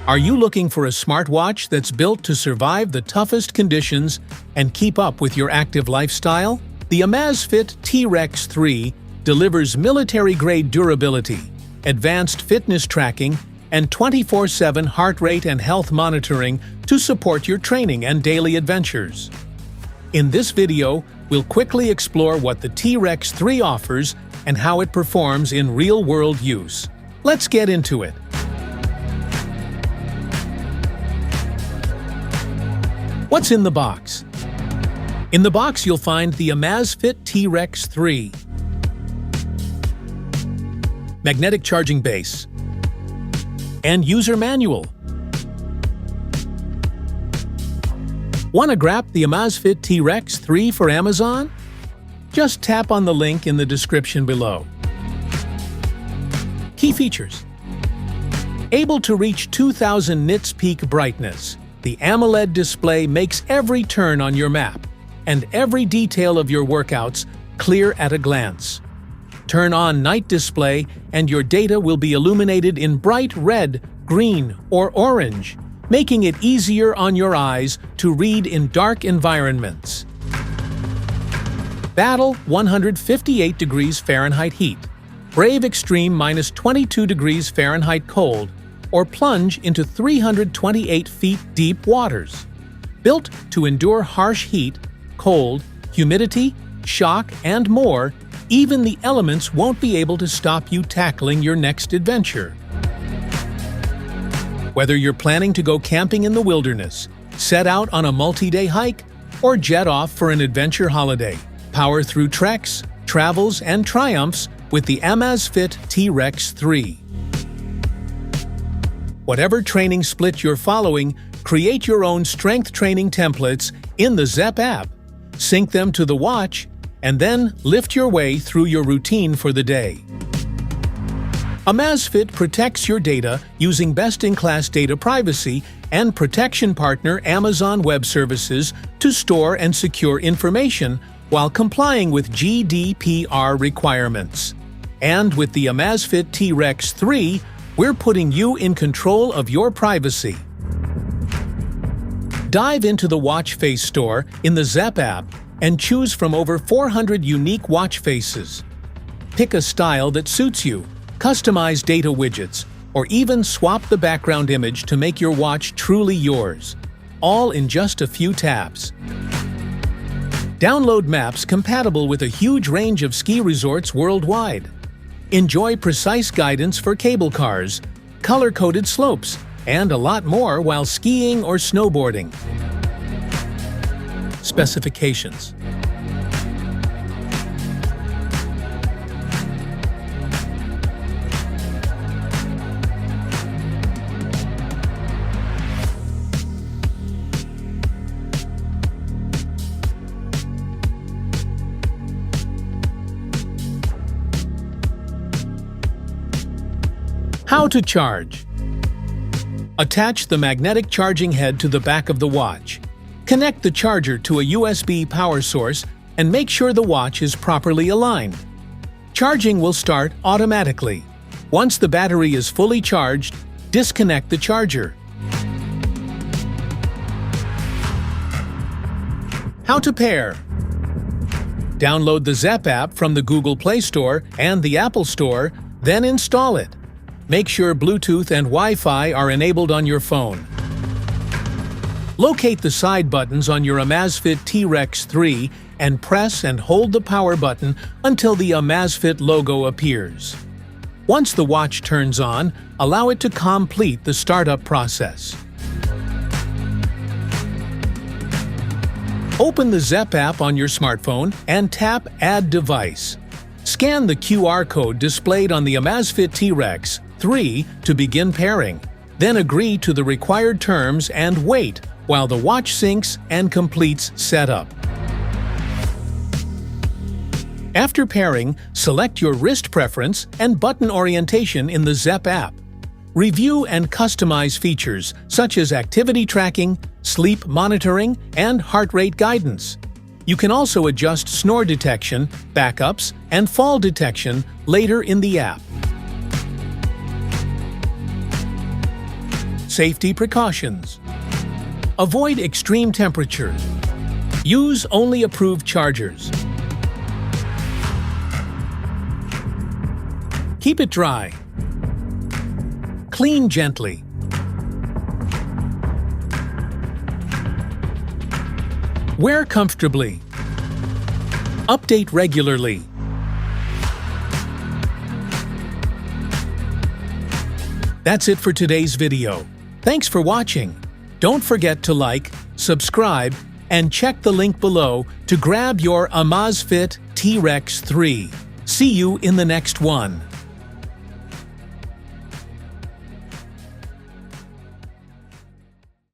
Are you looking for a smartwatch that's built to survive the toughest conditions and keep up with your active lifestyle? The Amazfit T-Rex 3 delivers military-grade durability, advanced fitness tracking, and 24/7 heart rate and health monitoring to support your training and daily adventures. In this video, we'll quickly explore what the T-Rex 3 offers and how it performs in real-world use. Let's get into it. What's in the box? In the box, you'll find the Amazfit T-Rex 3. Magnetic charging base. And user manual. Want to grab the Amazfit T-Rex 3 for Amazon? Just tap on the link in the description below. Key features. Able to reach 2000 nits peak brightness. The AMOLED display makes every turn on your map and every detail of your workouts clear at a glance. Turn on night display and your data will be illuminated in bright red, green, or orange, making it easier on your eyes to read in dark environments. Battle 158 degrees Fahrenheit heat, brave extreme -22 degrees Fahrenheit cold, or plunge into 328 feet deep waters. Built to endure harsh heat, cold, humidity, shock, and more, even the elements won't be able to stop you tackling your next adventure. Whether you're planning to go camping in the wilderness, set out on a multi-day hike, or jet off for an adventure holiday, power through treks, travels, and triumphs with the Amazfit T-Rex 3. Whatever training split you're following, create your own strength training templates in the Zepp app, sync them to the watch, and then lift your way through your routine for the day. Amazfit protects your data using best-in-class data privacy and protection partner Amazon Web Services to store and secure information while complying with GDPR requirements. And with the Amazfit T-Rex 3, we're putting you in control of your privacy. Dive into the watch face store in the Zepp app and choose from over 400 unique watch faces. Pick a style that suits you, customize data widgets, or even swap the background image to make your watch truly yours, all in just a few taps. Download maps compatible with a huge range of ski resorts worldwide. Enjoy precise guidance for cable cars, color-coded slopes, and a lot more while skiing or snowboarding. Specifications. How to charge. Attach the magnetic charging head to the back of the watch. Connect the charger to a USB power source and make sure the watch is properly aligned. Charging will start automatically. Once the battery is fully charged, disconnect the charger. How to pair. Download the Zepp app from the Google Play Store and the Apple Store, then install it. Make sure Bluetooth and Wi-Fi are enabled on your phone. Locate the side buttons on your Amazfit T-Rex 3 and press and hold the power button until the Amazfit logo appears. Once the watch turns on, allow it to complete the startup process. Open the Zepp app on your smartphone and tap Add Device. Scan the QR code displayed on the Amazfit T-Rex 3 to begin pairing. Then agree to the required terms and wait while the watch syncs and completes setup. After pairing, select your wrist preference and button orientation in the Zepp app. Review and customize features such as activity tracking, sleep monitoring, and heart rate guidance. You can also adjust snore detection, backups, and fall detection later in the app. Safety precautions. Avoid extreme temperatures. Use only approved chargers. Keep it dry. Clean gently. Wear comfortably. Update regularly. That's it for today's video. Thanks for watching. Don't forget to like, subscribe, and check the link below to grab your Amazfit T-Rex 3. See you in the next one.